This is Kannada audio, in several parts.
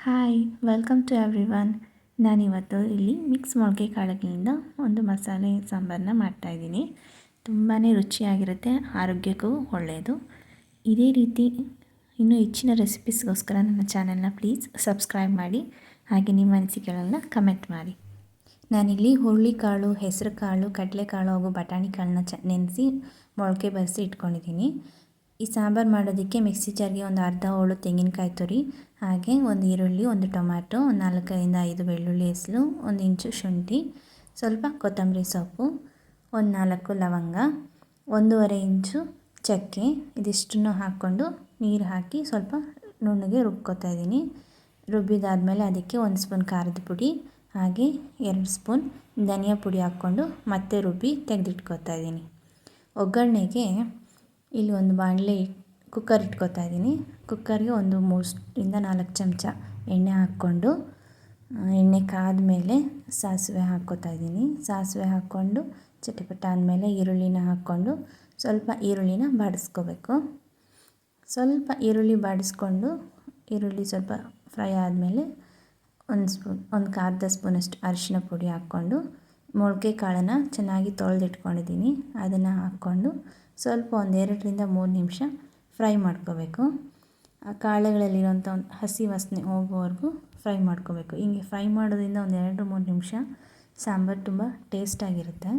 Hi welcome to everyone. ನಾನಿವತ್ತು ಇಲ್ಲಿ ಮಿಕ್ಸ್ ಮೊಳಕೆ ಕಾಳುಗಳಿಂದ ಒಂದು ಮಸಾಲೆ ಸಾಂಬಾರನ್ನ ಮಾಡ್ತಾಯಿದ್ದೀನಿ. ತುಂಬಾ ರುಚಿಯಾಗಿರುತ್ತೆ, ಆರೋಗ್ಯಕ್ಕೂ ಒಳ್ಳೆಯದು. ಇದೇ ರೀತಿ ಇನ್ನೂ ಹೆಚ್ಚಿನ ರೆಸಿಪೀಸ್ಗೋಸ್ಕರ ನನ್ನ ಚಾನಲ್ನ ಪ್ಲೀಸ್ ಸಬ್ಸ್ಕ್ರೈಬ್ ಮಾಡಿ, ಹಾಗೆ ನಿಮ್ಮ ಅನಿಸಿಕೆಗಳನ್ನ ಕಮೆಂಟ್ ಮಾಡಿ. ನಾನಿಲ್ಲಿ ಹುರುಳಿಕಾಳು, ಹೆಸರು ಕಾಳು, ಕಡಲೆಕಾಳು ಹಾಗೂ ಬಟಾಣಿ ಕಾಳನ್ನ ನೆನೆಸಿ ಮೊಳಕೆ ಬರೆಸಿ ಇಟ್ಕೊಂಡಿದ್ದೀನಿ. ಈ ಸಾಂಬಾರು ಮಾಡೋದಕ್ಕೆ ಮಿಕ್ಸಿ ಜಾರ್ಗೆ ಒಂದು ಅರ್ಧ ಹೋಳು ತೆಂಗಿನಕಾಯಿ ತುರಿ, ಹಾಗೆ ಒಂದು ಈರುಳ್ಳಿ, ಒಂದು ಟೊಮ್ಯಾಟೊ, ಒಂದು 4ರಿಂದ 5 ಬೆಳ್ಳುಳ್ಳಿ ಹೆಸರು, 1 ಇಂಚು ಶುಂಠಿ, ಸ್ವಲ್ಪ ಕೊತ್ತಂಬರಿ ಸೊಪ್ಪು, ಒಂದು 4 ಲವಂಗ, 1.5 ಇಂಚು ಚಕ್ಕೆ, ಇದಿಷ್ಟನ್ನು ಹಾಕ್ಕೊಂಡು ನೀರು ಹಾಕಿ ಸ್ವಲ್ಪ ನುಣ್ಣಗೆ ರುಬ್ಕೊತಾ ಇದ್ದೀನಿ. ರುಬ್ಬಿದಾದಮೇಲೆ ಅದಕ್ಕೆ 1 ಸ್ಪೂನ್ ಖಾರದ ಪುಡಿ, ಹಾಗೆ 2 ಸ್ಪೂನ್ ಧನಿಯಾ ಪುಡಿ ಹಾಕ್ಕೊಂಡು ಮತ್ತೆ ರುಬ್ಬಿ ತೆಗೆದಿಟ್ಕೊತಾ ಇದ್ದೀನಿ. ಒಗ್ಗರಣೆಗೆ ಇಲ್ಲಿ ಒಂದು ಬಾಣಲೆ ಕುಕ್ಕರ್ ಇಟ್ಕೊತಾ ಇದ್ದೀನಿ. ಕುಕ್ಕರ್ಗೆ ಒಂದು 3ರಿಂದ 4 ಚಮಚ ಎಣ್ಣೆ ಹಾಕ್ಕೊಂಡು, ಎಣ್ಣೆ ಕಾದ್ಮೇಲೆ ಸಾಸಿವೆ ಹಾಕ್ಕೊತಾ ಇದ್ದೀನಿ. ಸಾಸಿವೆ ಹಾಕ್ಕೊಂಡು ಚಟಪಟ ಆದಮೇಲೆ ಈರುಳ್ಳಿನ ಹಾಕ್ಕೊಂಡು ಸ್ವಲ್ಪ ಈರುಳ್ಳಿನ ಬಾಡಿಸ್ಕೋಬೇಕು. ಸ್ವಲ್ಪ ಈರುಳ್ಳಿ ಬಾಡಿಸ್ಕೊಂಡು ಈರುಳ್ಳಿ ಸ್ವಲ್ಪ ಫ್ರೈ ಆದಮೇಲೆ ಒಂದು ಅರ್ಧ ಸ್ಪೂನಷ್ಟು ಅರಿಶಿನ ಪುಡಿ ಹಾಕ್ಕೊಂಡು ಮೊಳಕೆ ಕಾಳನ್ನು ಚೆನ್ನಾಗಿ ತೊಳೆದಿಟ್ಕೊಂಡಿದ್ದೀನಿ, ಅದನ್ನು ಹಾಕ್ಕೊಂಡು ಸ್ವಲ್ಪ ಒಂದು 2ರಿಂದ 3 ನಿಮಿಷ ಫ್ರೈ ಮಾಡ್ಕೋಬೇಕು. ಆ ಕಾಳುಗಳಲ್ಲಿರೋಂಥ ಒಂದು ಹಸಿ ವಾಸನೆ ಹೋಗೋವರೆಗೂ ಫ್ರೈ ಮಾಡ್ಕೋಬೇಕು. ಹಿಂಗೆ ಫ್ರೈ ಮಾಡೋದ್ರಿಂದ ಒಂದು 2-3 ನಿಮಿಷ ಸಾಂಬಾರು ತುಂಬ ಟೇಸ್ಟಾಗಿರುತ್ತೆ,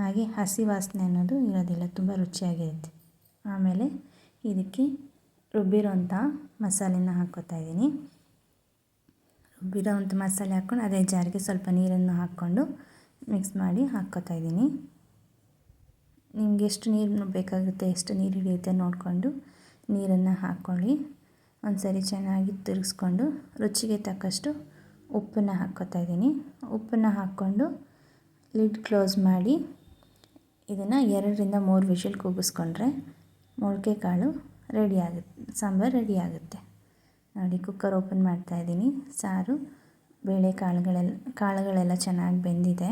ಹಾಗೆ ಹಸಿ ವಾಸನೆ ಅನ್ನೋದು ಇರೋದಿಲ್ಲ, ತುಂಬ ರುಚಿಯಾಗಿರುತ್ತೆ. ಆಮೇಲೆ ಇದಕ್ಕೆ ರುಬ್ಬಿರೋಂಥ ಮಸಾಲೆನ ಹಾಕ್ಕೋತಾ ಇದ್ದೀನಿ. ರುಬ್ಬಿರೋಂಥ ಮಸಾಲೆ ಹಾಕ್ಕೊಂಡು ಅದೇ ಜಾರಿಗೆ ಸ್ವಲ್ಪ ನೀರನ್ನು ಹಾಕ್ಕೊಂಡು ಮಿಕ್ಸ್ ಮಾಡಿ ಹಾಕ್ಕೋತಾ ಇದ್ದೀನಿ. ನಿಮ್ಗೆ ಎಷ್ಟು ನೀರು ಬೇಕಾಗುತ್ತೆ, ಎಷ್ಟು ನೀರು ಹಿಡಿಯುತ್ತೆ ನೋಡಿಕೊಂಡು ನೀರನ್ನು ಹಾಕ್ಕೊಳ್ಳಿ. ಒಂದು ಸರಿ ಚೆನ್ನಾಗಿ ತಿರುಗಿಸ್ಕೊಂಡು ರುಚಿಗೆ ತಕ್ಕಷ್ಟು ಉಪ್ಪನ್ನು ಹಾಕ್ಕೋತಾ ಇದ್ದೀನಿ. ಉಪ್ಪನ್ನು ಹಾಕ್ಕೊಂಡು ಲಿಡ್ ಕ್ಲೋಸ್ ಮಾಡಿ ಇದನ್ನು 2ರಿಂದ 3 ವಿಷಲ್ ಕೂಗಿಸ್ಕೊಂಡ್ರೆ ಮೊಳಕೆ ಕಾಳು ರೆಡಿ ಆಗುತ್ತೆ, ಸಾಂಬಾರು ರೆಡಿ ಆಗುತ್ತೆ. ನೋಡಿ, ಕುಕ್ಕರ್ ಓಪನ್ ಮಾಡ್ತಾಯಿದ್ದೀನಿ. ಸಾರು, ಬೇಳೆ, ಕಾಳುಗಳೆಲ್ಲ ಚೆನ್ನಾಗಿ ಬೆಂದಿದೆ.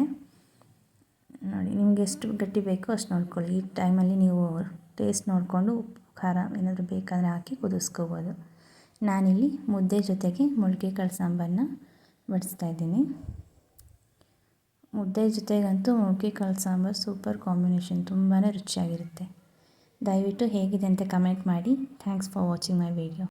ನೋಡಿ, ನಿಮಗೆ ಎಷ್ಟು ಗಟ್ಟಿ ಬೇಕೋ ಅಷ್ಟು ನೋಡ್ಕೊಳ್ಳಿ. ಈ ಟೈಮಲ್ಲಿ ನೀವು ಟೇಸ್ಟ್ ನೋಡಿಕೊಂಡು ಉಪ್ಪು ಖಾರ ಏನಾದರೂ ಬೇಕಾದರೆ ಹಾಕಿ ಕುದಿಸ್ಕೋಬೋದು. ನಾನಿಲ್ಲಿ ಮುದ್ದೆ ಜೊತೆಗೆ ಮೊಳಕೆ ಕಾಳು ಸಾಂಬಾರನ್ನ ಬಡಿಸ್ತಾಯಿದ್ದೀನಿ. ಮುದ್ದೆ ಜೊತೆಗಂತೂ ಮೊಳಕೆ ಕಾಳು ಸಾಂಬಾರು ಸೂಪರ್ ಕಾಂಬಿನೇಷನ್, ತುಂಬಾ ರುಚಿಯಾಗಿರುತ್ತೆ. ದಯವಿಟ್ಟು ಹೇಗಿದೆ ಅಂತ ಕಮೆಂಟ್ ಮಾಡಿ. Thanks for watching my video.